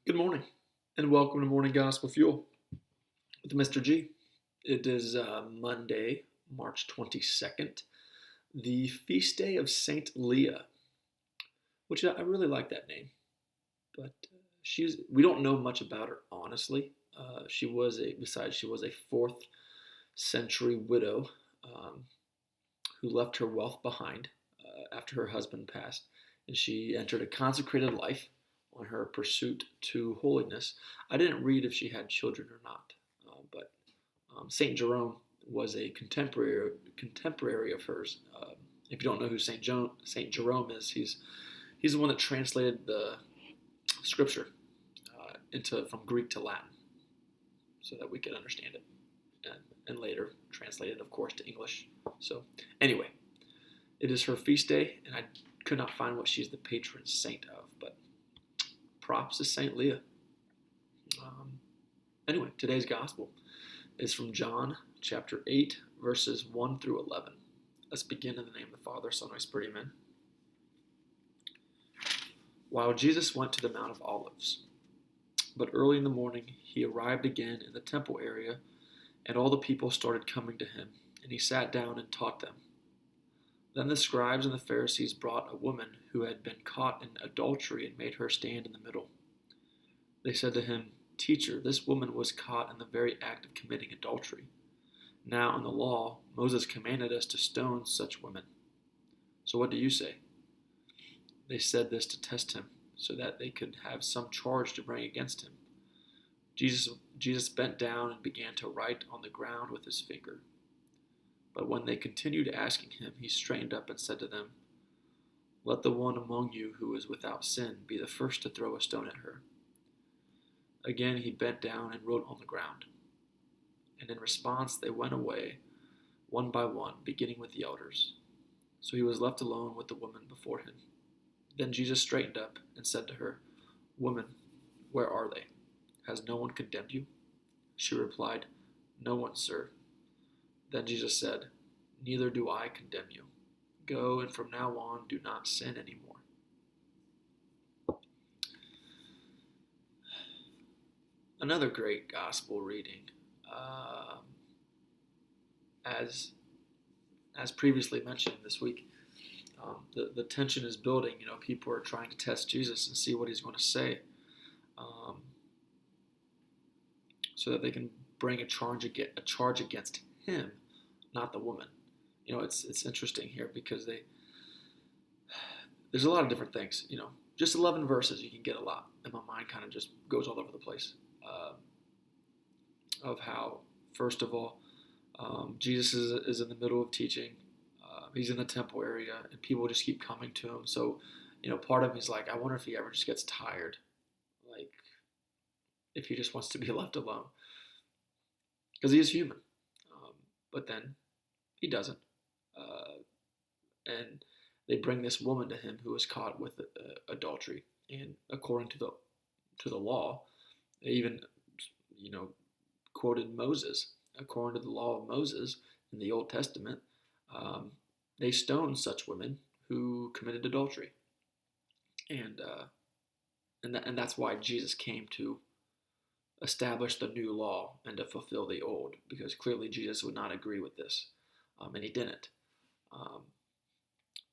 Good morning, and welcome to Morning Gospel Fuel with Mr. G. It is Monday, March 22nd, the feast day of Saint Leah, which I really like that name. But we don't know much about her, honestly. She was a 4th century widow um, who left her wealth behind after her husband passed, and she entered a consecrated life on her pursuit to holiness. I didn't read if she had children or not, but Saint Jerome was a contemporary of hers. If you don't know who Saint Jerome is, he's the one that translated the scripture into from Greek to Latin, so that we could understand it, and later translated, of course, to English. So anyway, it is her feast day, and I could not find what she's the patron saint of, but props to Saint Leah. Anyway, today's gospel is from John chapter 8, verses 1 through 11. Let's begin in the name of the Father, Son, and Holy Spirit, amen. While Jesus went to the Mount of Olives, but early in the morning he arrived again in the temple area, and all the people started coming to him, and he sat down and taught them. Then the scribes and the Pharisees brought a woman who had been caught in adultery and made her stand in the middle. They said to him, "Teacher, this woman was caught in the very act of committing adultery. Now in the law, Moses commanded us to stone such women. So what do you say?" They said this to test him, so that they could have some charge to bring against him. Jesus bent down and began to write on the ground with his finger. But when they continued asking him, he straightened up and said to them, "Let the one among you who is without sin be the first to throw a stone at her." Again he bent down and wrote on the ground. And in response they went away, one by one, beginning with the elders. So he was left alone with the woman before him. Then Jesus straightened up and said to her, "Woman, where are they? Has no one condemned you?" She replied, "No one, sir." Then Jesus said, "Neither do I condemn you. Go, and from now on do not sin anymore." Another great gospel reading. As previously mentioned this week, the tension is building. People are trying to test Jesus and see what he's going to say, so that they can bring a charge against him, not the woman. It's interesting here because there's a lot of different things. Just 11 verses, you can get a lot, and my mind kind of just goes all over the place. Of how, first of all, Jesus is in the middle of teaching. He's in the temple area, and people just keep coming to him. So, part of me is like, I wonder if he ever just gets tired, like if he just wants to be left alone, because he is human. But then he doesn't, and they bring this woman to him who was caught with adultery, and according to the law, they even quoted Moses. According to the law of Moses in the Old Testament, they stoned such women who committed adultery, and that's why Jesus came to establish the new law and to fulfill the old, because clearly Jesus would not agree with this, and he didn't.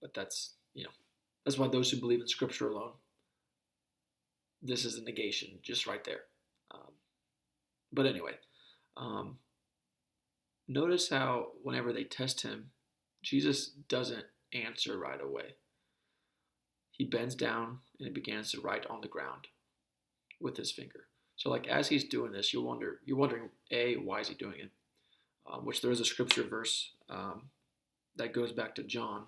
But that's why those who believe in Scripture alone, this is a negation just right there. But anyway. Notice how whenever they test him, Jesus doesn't answer right away. He bends down and he begins to write on the ground with his finger. So, like, as he's doing this, you're wondering, A, why is he doing it? Which there is a scripture verse that goes back to John,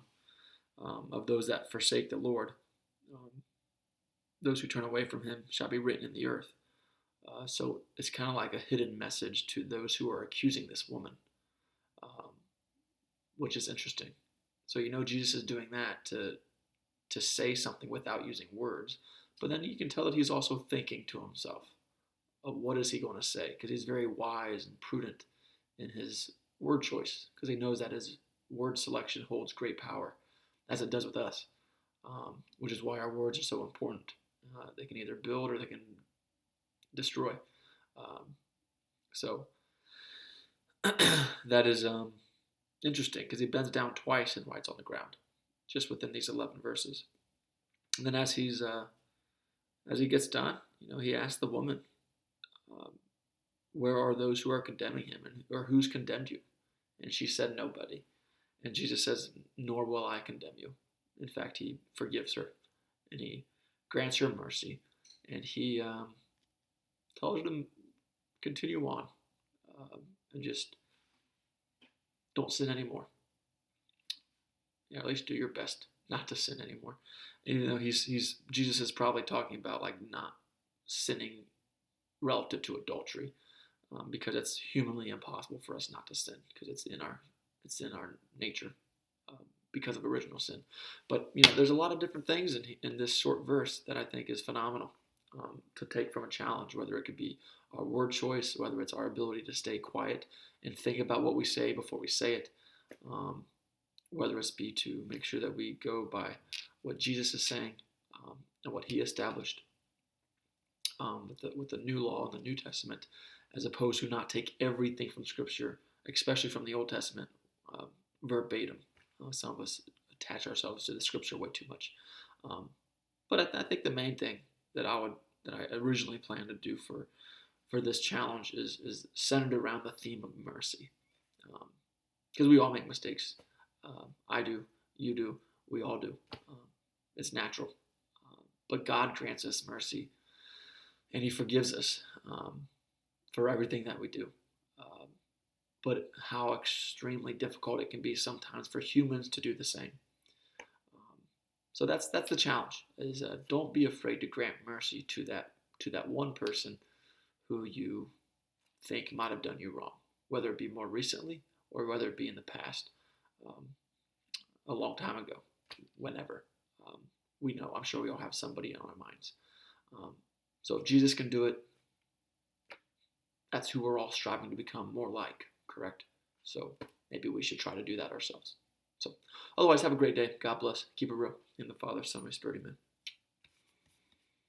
of those that forsake the Lord, those who turn away from him shall be written in the earth. So it's kind of like a hidden message to those who are accusing this woman, which is interesting. So Jesus is doing that to say something without using words, but then you can tell that he's also thinking to himself of what is he going to say, because he's very wise and prudent in his word choice, because he knows that his word selection holds great power, as it does with us, which is why our words are so important. They can either build or they can destroy. Um, so that is interesting because he bends down twice and writes on the ground, just within these 11 verses. And then as he gets done, he asks the woman, um, "Where are those who are condemning him, or who's condemned you?" And she said, "Nobody." And Jesus says, "Nor will I condemn you." In fact, he forgives her, and he grants her mercy, and he tells her to continue on, and just don't sin anymore. At least do your best not to sin anymore. And, Jesus is probably talking about like not sinning relative to adultery, because it's humanly impossible for us not to sin because it's in our nature, because of original sin. But there's a lot of different things in this short verse that I think is phenomenal, to take from a challenge, whether it could be our word choice, whether it's our ability to stay quiet and think about what we say before we say it, whether it's be to make sure that we go by what Jesus is saying, and what he established, with the new law and the New Testament, as opposed to not take everything from Scripture, especially from the Old Testament, verbatim. Some of us attach ourselves to the Scripture way too much. But I think the main thing that I originally planned to do for this challenge is centered around the theme of mercy, because we all make mistakes. I do, you do, we all do. It's natural. But God grants us mercy, and he forgives us, for everything that we do. But how extremely difficult it can be sometimes for humans to do the same. So that's the challenge. Is don't be afraid to grant mercy to that one person who you think might have done you wrong, whether it be more recently or whether it be in the past, a long time ago, whenever. We know, I'm sure we all have somebody on our minds. So if Jesus can do it, that's who we're all striving to become more like, correct? So maybe we should try to do that ourselves. So otherwise, have a great day. God bless. Keep it real. In the Father, Son, and Spirit, amen.